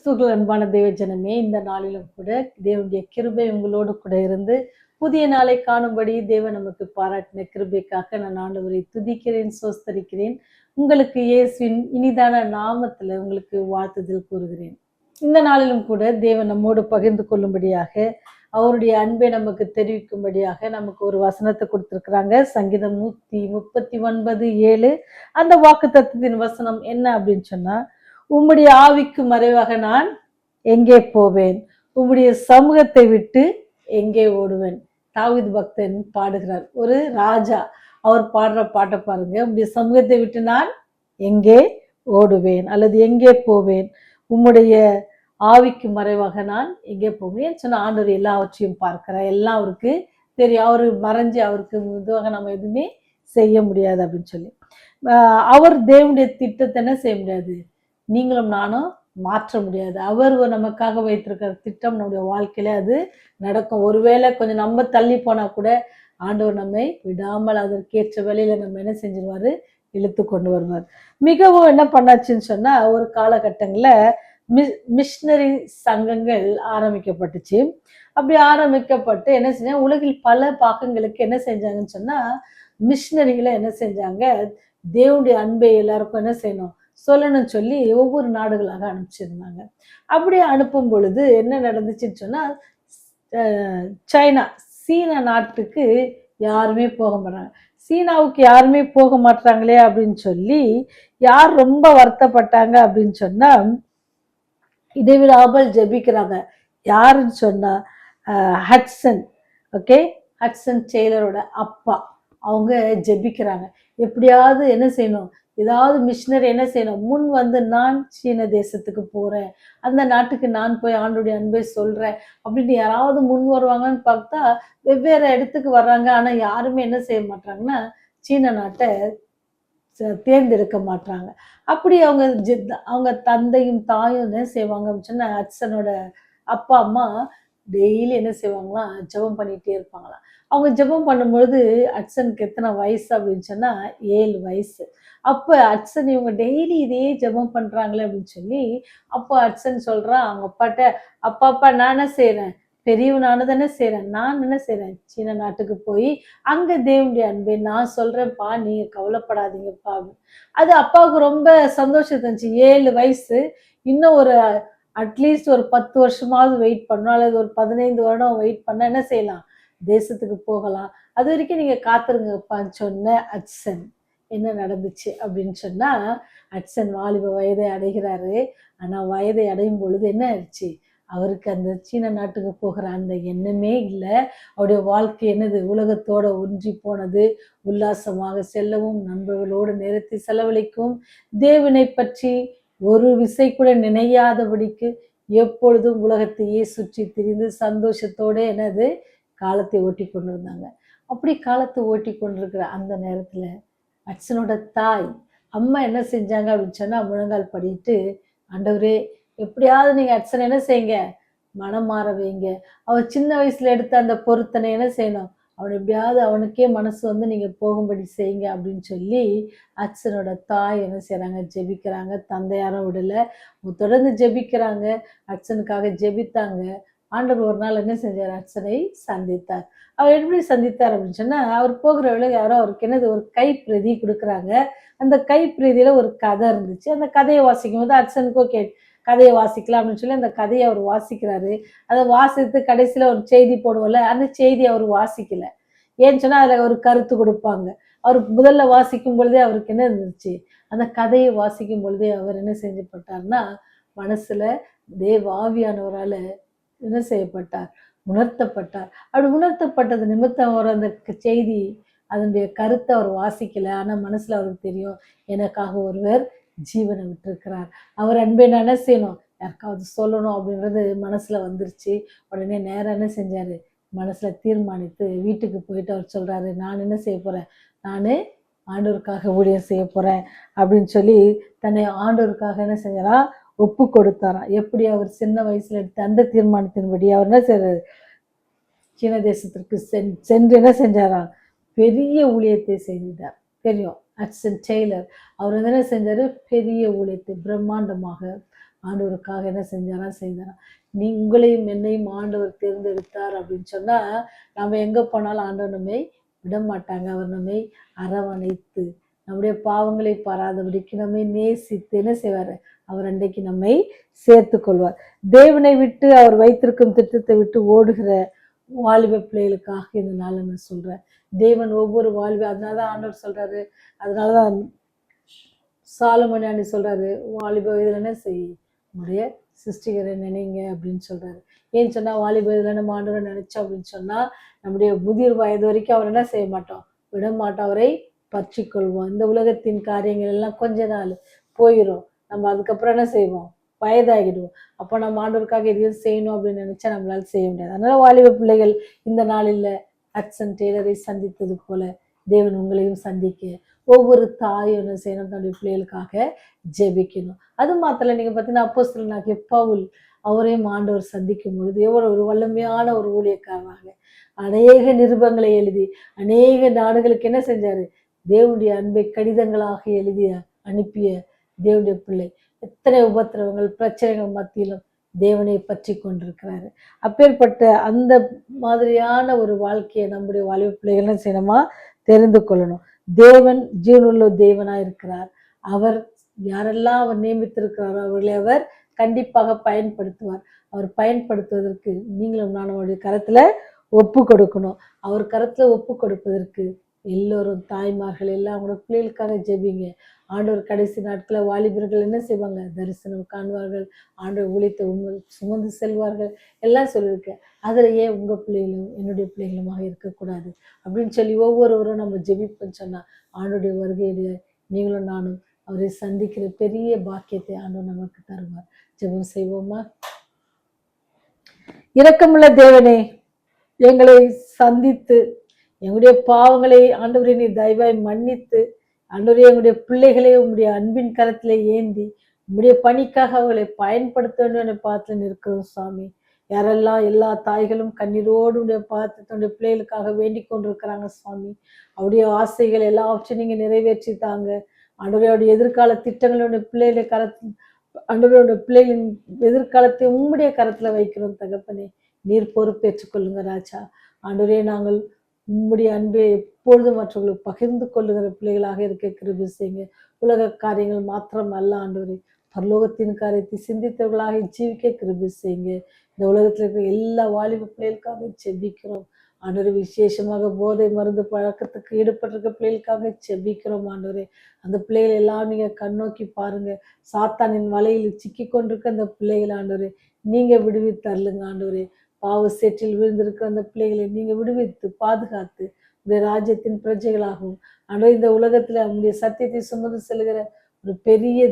கிறிஸ்துவுக்குள் அன்பான தேவ ஜனமே, இந்த நாளிலும் கூட தேவனுடைய கிருபை உங்களோடு கூட இருந்து புதிய நாளை காணும்படி தேவன் நமக்கு பாராட்டின கிருபைக்காக நான் ஆண்டவரை துதிக்கிறேன், சோஸ்தரிக்கிறேன். உங்களுக்கு இயேசுவின் இனிதான நாமத்துல உங்களுக்கு வாழ்த்துதல் கூறுகிறேன். இந்த நாளிலும் கூட தேவன் நம்மோடு பகிர்ந்து கொள்ளும்படியாக, அவருடைய அன்பை நமக்கு தெரிவிக்கும்படியாக நமக்கு ஒரு வசனத்தை கொடுத்திருக்கிறாங்க. சங்கீதம் 139:7. அந்த வாக்குத்தத்தத்தின் வசனம் என்ன அப்படின்னு சொன்னா, உம்முடைய ஆவிக்கு மறைவாக நான் எங்கே போவேன், உம்முடைய சமூகத்தை விட்டு எங்கே ஓடுவேன். தாவீது பக்தன் பாடுகிறார். ஒரு ராஜா, அவர் பாடுற பாட்டை பாருங்க. உம்முடைய சமூகத்தை விட்டு நான் எங்கே ஓடுவேன் அல்லது எங்கே போவேன், உம்முடைய ஆவிக்கு மறைவாக நான் எங்கே போவேன் சொன்ன ஆண்டவர் எல்லாவற்றையும் பார்க்கிறார். எல்லாம் அவருக்கு தெரியும். அவரு மறைஞ்சு அவருக்கு இதுவாக நம்ம எதுவுமே செய்ய முடியாது அப்படின்னு சொல்லி, அவர் தேவனுடைய திட்டத்தை என்ன செய்ய முடியாது, நீங்களும் நானும் மாற்ற முடியாது. அவர் நமக்காக வைத்திருக்கிற திட்டம் நம்முடைய வாழ்க்கையில அது நடக்கும். ஒருவேளை கொஞ்சம் நம்ம தள்ளி போனா கூட ஆண்டவர் நம்மை விடாமல் அதற்கேற்ற வேலையில நம்ம என்ன செஞ்சிருவாரு, இழுத்து கொண்டு வருவார். மிகவும் என்ன பண்ணாச்சுன்னு சொன்னா, ஒரு காலகட்டங்கள்ல மிஷினரி சங்கங்கள் ஆரம்பிக்கப்பட்டுச்சு. அப்படி ஆரம்பிக்கப்பட்டு என்ன செஞ்சாங்க, உலகில் பல பாகங்களுக்கு என்ன செஞ்சாங்கன்னு சொன்னா, மிஷினரிகளை என்ன செஞ்சாங்க, தேவனுடைய அன்பை எல்லாருக்கும் என்ன செய்யணும் சொல்லணும்னு சொல்லி ஒவ்வொரு நாடுகளாக அனுப்பிச்சிருந்தாங்க. அப்படி அனுப்பும் பொழுது என்ன நடந்துச்சுன்னு சொன்னா, சைனா சீனா நாட்டுக்கு யாருமே போக மாட்டாங்க. சீனாவுக்கு யாருமே போக மாட்டாங்களே அப்படின்னு சொல்லி யார் ரொம்ப வருத்தப்பட்டாங்க அப்படின்னு சொன்னா, இடைவிடாமல் ஜெபிக்கிறாங்க. யாருன்னு சொன்னா ஹட்சன், ஓகே, ஹட்சன் டெய்லரோட அப்பா. அவங்க ஜெபிக்கிறாங்க, எப்படியாவது என்ன செய்யணும், ஏதாவது மிஷினரி என்ன செய்யணும், முன் வந்து நான் சீன தேசத்துக்கு போறேன், அந்த நாட்டுக்கு நான் போய் ஆண்டுடைய அன்பை சொல்றேன் அப்படின்னு யாராவது முன் வருவாங்கன்னு பார்த்தா வெவ்வேறு இடத்துக்கு வர்றாங்க. ஆனா யாருமே என்ன செய்ய மாட்டாங்கன்னா, சீன நாட்டை தேர்ந்தெடுக்க மாட்டாங்க. அப்படி அவங்க தந்தையும் தாயும் என்ன செய்வாங்க அப்படின்னு சொன்னா, ஹட்சனோட அப்பா அம்மா டெய்லி என்ன செய்வாங்களாம், ஜெபம் பண்ணிட்டே இருப்பாங்களாம். அவங்க ஜெபம் பண்ணும்பொழுது ஹட்சனுக்கு எத்தனை வயசு அப்படின்னு சொன்னா 7 வயசு. அப்ப ஹட்சன் இவங்க டெய்லி இதே ஜெபம் பண்றாங்களே அப்படின்னு சொல்லி, அப்போ ஹட்சன் சொல்றான் அவங்க அப்பாட்ட, அப்பா நான் என்ன செய்யறேன், பெரியவனானது என்ன செய்யறேன், நான் என்ன செய்யறேன், சீன நாட்டுக்கு போய் அங்க தேவனுடைய அன்பை நான் சொல்றேன்ப்பா, நீங்க கவலைப்படாதீங்கப்பா. அது அப்பாவுக்கு ரொம்ப சந்தோஷம் இருந்துச்சு. 7 வயசு, இன்னும் ஒரு அட்லீஸ்ட் ஒரு 10 வருஷமாவது வெயிட் பண்ணணும், அல்லது ஒரு 15 வருடம் வெயிட் பண்ண என்ன செய்யலாம், தேசத்துக்கு போகலாம். அது வரைக்கும் நீங்க காத்துருங்கப்பான்னு சொன்ன ஹட்சன் என்ன நடந்துச்சு அப்படின்னு சொன்னா, ஹட்சன் வாலிப வயதை அடைகிறாரு. ஆனா வயதை அடையும் பொழுது என்ன ஆயிடுச்சு, அவருக்கு அந்த சீன நாட்டுக்கு போகிற அந்த எண்ணமே இல்லை. அவருடைய வாழ்க்கை என்னது, உலகத்தோட ஒன்றி போனது. உல்லாசமாக செல்லவும், நண்பர்களோடு நேரத்தை செலவழிக்கவும், தேவனை பற்றி ஒரு விசை கூட நினையாதபடிக்கு எப்பொழுதும் உலகத்தையே சுற்றி திரிந்து சந்தோஷத்தோட என்னது காலத்தை ஓட்டி கொண்டிருந்தாங்க. அப்படி காலத்தை ஓட்டி கொண்டிருக்கிற அந்த நேரத்துல ஹட்சனோட தாய் அம்மா என்ன செஞ்சாங்க அப்படின்னு சொன்னா, முழங்கால் படிட்டு, ஆண்டவரே எப்படியாவது நீங்க ஹட்சனை என்ன செய்யுங்க, மனம் மாற வைங்க. அவன் சின்ன வயசுல எடுத்த அந்த பொருத்தனை என்ன செய்யணும், அவன் எப்படியாவது அவனுக்கே மனசு வந்து நீங்க போகும்படி செய்யுங்க அப்படின்னு சொல்லி ஹட்சனோட தாய் என்ன செய்யறாங்க, ஜெபிக்கிறாங்க. தந்தையாரும் விடல, தொடர்ந்து ஜெபிக்கிறாங்க. ஹட்சனுக்காக ஜெபித்தாங்க. ஆண்டவர் ஒரு நாள் என்ன செஞ்சார், ஹட்சனை சந்தித்தார். அவர் எப்படி சந்தித்தார் அப்படின்னு சொன்னா, அவர் போகிற வேலை யாரோ அவருக்கு என்னது ஒரு கைப்பிரதி கொடுக்குறாங்க. அந்த கைப்பிரதியில ஒரு கதை இருந்துச்சு. அந்த கதையை வாசிக்கும் போது ஹட்சனுக்கோ கதையை வாசிக்கலாம் அப்படின்னு சொல்லி அந்த கதையை அவர் வாசிக்கிறாரு. அதை வாசித்து கடைசியில ஒரு செய்தி போடுவோம்ல, அந்த செய்தி அவர் வாசிக்கல. ஏன்னு சொன்னா அதுல ஒரு கருத்து கொடுப்பாங்க. அவர் முதல்ல வாசிக்கும் பொழுதே அவருக்கு என்ன இருந்துச்சு, அந்த கதையை வாசிக்கும் பொழுதே அவர் என்ன செஞ்சப்பட்டார்னா, மனசுல தேவ ஆவியானவரால என்ன செய்யப்பட்டார், உணர்த்தப்பட்டார். அப்படி உணர்த்தப்பட்டது நிமித்தம் அவர் அந்த செய்தி, அதனுடைய கருத்தை அவர் வாசிக்கல. ஆனா மனசுல அவருக்கு தெரியும், எனக்காக ஒருவர் ஜீவனை விட்டிருக்கிறார், அவர் அன்பை நான் என்ன செய்யணும், யாருக்காவது சொல்லணும் அப்படின்றது மனசுல வந்துருச்சு. உடனே நேரம் என்ன செஞ்சாரு, மனசுல தீர்மானித்து வீட்டுக்கு போயிட்டு அவர் சொல்றாரு, நான் என்ன செய்ய போறேன், நானு ஆண்டவருக்காக ஊழியம் செய்ய போறேன் அப்படின்னு சொல்லி தன்னை ஆண்டவருக்காக என்ன செஞ்சாரா, ஒப்பு கொடுத்தாராம். எப்படி அவர் சின்ன வயசுல எடுத்த அந்த தீர்மானத்தின்படி அவர் என்ன செய்யறாரு, சீன தேசத்திற்கு சென்று என்ன செஞ்சாராம், பெரிய ஊழியத்தை செய்தார். தெரியும், ஹட்சன் டெய்லர். அவர் வந்து என்ன செஞ்சாரு, பெரிய ஊழியத்தை பிரம்மாண்டமாக ஆண்டவருக்காக என்ன செய்தாரா. உங்களையும் என்னையும் ஆண்டவர் தேர்ந்தெடுத்தார் அப்படின்னு சொன்னா நம்ம எங்க போனாலும் ஆண்டவர் நம்மை விட மாட்டாங்க. அவர் நம்மை அரவணைத்து நம்முடைய பாவங்களை பாராதபடிக்கு நம்மை நேசித்து என்ன செய்வார், அவர் அன்றைக்கு நம்மை சேர்த்து கொள்வார். தேவனை விட்டு அவர் வைத்திருக்கும் திட்டத்தை விட்டு ஓடுகிற வாலிப பிள்ளைகளுக்காக இந்த நாள் நான் சொல்றேன். தேவன் ஒவ்வொரு அதனாலதான் ஆண்டவர் சொல்றாரு, அதனாலதான் சாலமோன் சொல்றாரு, வாலிப வயதுல என்ன உடைய சிருஷ்டிகரை நினைங்க அப்படின்னு சொல்றாரு. ஏன்னு சொன்னா வாலிப வயதுல நம்ம ஆண்டவரை நினைச்சோம் அப்படின்னு சொன்னா நம்முடைய முதிர் வயது வரைக்கும் அவர் என்ன செய்ய மாட்டோம், விட மாட்டோம், அவரை பற்றி கொள்வோம். இந்த உலகத்தின் காரியங்கள் எல்லாம் கொஞ்ச நாள் போயிடும், நம்ம அதுக்கப்புறம் என்ன செய்வோம், வயதாகிடுவோம். அப்போ நம்ம ஆண்டவருக்காக எதையும் செய்யணும் அப்படின்னு நினைச்சா நம்மளால செய்ய முடியாது. அதனால வாலிப பிள்ளைகள் இந்த நாளில் ஹட்சன் டெய்லரை சந்தித்தது போல தேவன் உங்களையும் சந்திக்க ஒவ்வொரு தாயும் என்ன செய்யணும், தன்னுடைய பிள்ளைகளுக்காக ஜெபிக்கணும். அது மாத்திரம் நீங்க பார்த்தீங்கன்னா அப்போஸ்தலனாகிய பவுல் அவரையும் ஆண்டவர் சந்திக்கும் பொழுது எவ்வளவு ஒரு வல்லமையான ஒரு ஊழியக்காரனாக அநேக நிருபங்களை எழுதி அநேக நாடுகளுக்கு என்ன செஞ்சாரு, தேவனுடைய அன்பை கடிதங்களாக எழுதி அனுப்பிய தேவனுடைய பிள்ளை எத்தனை உபத்திரவங்கள் பிரச்சனைகள் மத்தியிலும் தேவனை பற்றி கொண்டிருக்கிறாரு. அப்பேற்பட்ட அந்த மாதிரியான ஒரு வாழ்க்கையை நம்முடைய வாலிப பிள்ளைகள் என்ன செய்யணுமா, தெரிந்து கொள்ளணும். தேவன் ஜீவனுள்ள தேவனாய் இருக்கிறார். அவர் யாரெல்லாம் அவர் நியமித்திருக்கிறாரோ அவர்களை அவர் கண்டிப்பாக பயன்படுத்துவார். அவர் பயன்படுத்துவதற்கு நீங்களும் நான் அவருடைய கரத்துல ஒப்பு கொடுக்கணும். அவர் கரத்துல ஒப்பு கொடுப்பதற்கு எல்லோரும் தாய்மார்கள் எல்லாம் அவங்களோட பிள்ளைகளுக்காக ஜெபிங்க. ஆண்டவர் கடைசி நாட்களை வாலிபர்கள் என்ன செய்வாங்க, தரிசனம் காண்பார்கள், ஆண்டவர் ஊழியத்தை சுமந்து செல்வார்கள் எல்லாம் சொல்லியிருக்கேன். அதில் ஏன் உங்கள் பிள்ளைகளும் என்னுடைய பிள்ளைகளுமாக இருக்கக்கூடாது அப்படின்னு சொல்லி ஒவ்வொருவரும் நம்ம ஜெபிப்போன்னு சொன்னால் ஆண்டோடைய வருகையுடைய நீங்களும் நானும் அவரை சந்திக்கிற பெரிய பாக்கியத்தை ஆண்டவர் நமக்கு தருவார். ஜெபம் செய்வோமா. இரக்கமுள்ள தேவனே, எங்களை சந்தித்து எங்களுடைய பாவங்களை ஆண்டவரே நீ தயவாய் மன்னித்து ஆண்டவரே எங்களுடைய பிள்ளைகளை உங்களுடைய அன்பின் கரத்திலே ஏந்தி உங்களுடைய பணிக்காக அவர்களை பயன்படுத்த வேண்டும் பார்த்து நிற்கிறோம் சுவாமி. யாரெல்லாம் எல்லா தாய்களும் கண்ணீரோடு உடைய பார்த்து தன்னுடைய பிள்ளைகளுக்காக வேண்டிக் கொண்டிருக்கிறாங்க சுவாமி. அவருடைய ஆசைகள் எல்லாவற்றையும் நீங்க நிறைவேற்றி தாங்க ஆண்டவருடைய எதிர்கால திட்டங்களுடைய பிள்ளைகளை ஆண்டவருடைய பிள்ளைகளின் எதிர்காலத்தை உம்முடைய கரத்துல வைக்கிறோம் தகப்பனே. நீர் பொறுப்பேற்றுக் கொள்ளுங்க ராஜா. ஆண்டவரே நாங்கள் உம்முடைய அன்பை எப்பொழுதும் மற்றவர்களுக்கு பகிர்ந்து கொள்ளுகிற பிள்ளைகளாக இருக்க கிருபை செய்யுங்க. உலக காரியங்கள் மாத்திரம் அல்ல ஆண்டவரே, பரலோகத்தின் காரியத்தை சிந்தித்தவர்களாக ஜீவிக்க கிருபை செய்யுங்க. இந்த உலகத்தில் இருக்கிற எல்லா வாலிப பிள்ளைகளுக்காக செபிக்கிறோம் ஆண்டவரே. விசேஷமாக போதை மருந்து பழக்கத்துக்கு ஈடுபட்டிருக்க பிள்ளைகளுக்காக செபிக்கிறோம் ஆண்டவரே. அந்த பிள்ளைகள் எல்லாம் நீங்க கண்ணோக்கி பாருங்க. சாத்தானின் வலையில் சிக்கி கொண்டிருக்க அந்த பிள்ளைகள் ஆண்டவரே நீங்க விடுவித்து தரலுங்க ஆண்டவரே. பாவ சேற்றில் விழுந்திருக்கிற அந்த பிள்ளைகளை நீங்க விடுவித்து பாதுகாத்து உடைய ராஜ்யத்தின் பிரஜைகளாகவும் ஆண்டவரே இந்த உலகத்துல உங்களுடைய சத்தியத்தை சுமந்து செல்கிற ஒரு பெரிய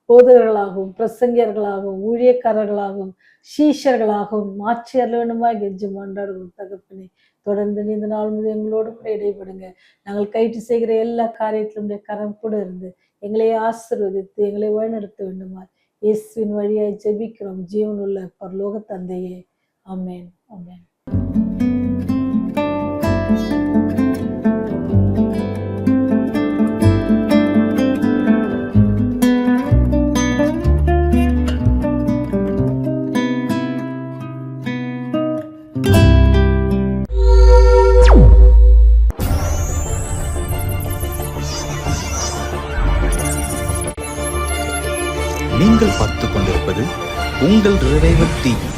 போதகர்களாகவும் பிரசங்கியர்களாகவும் ஊழியக்காரர்களாகவும் சீஷர்களாகவும் மாற்றி அருளணுமாய் கெஞ்சி மன்றாடுகிறோம் தகப்பனே. தொடர்ந்து இந்த நாள் முதல் எங்களோடு கூட இடைபடுங்க. நாங்கள் கைட்டு செய்கிற எல்லா காரியத்திலும் கரம் கூட இருந்து எங்களை ஆசீர்வதித்து எங்களை வழிநடத்த வேண்டுமா இயேசுவின் வழியாய் ஜெபிக்கிறோம் ஜீவனுள்ள பரலோக தந்தையே. ஆமென் ஆமென். நீங்கள் பார்த்துக் கொண்டிருப்பது உங்கள் ரிவைவல் டிவி.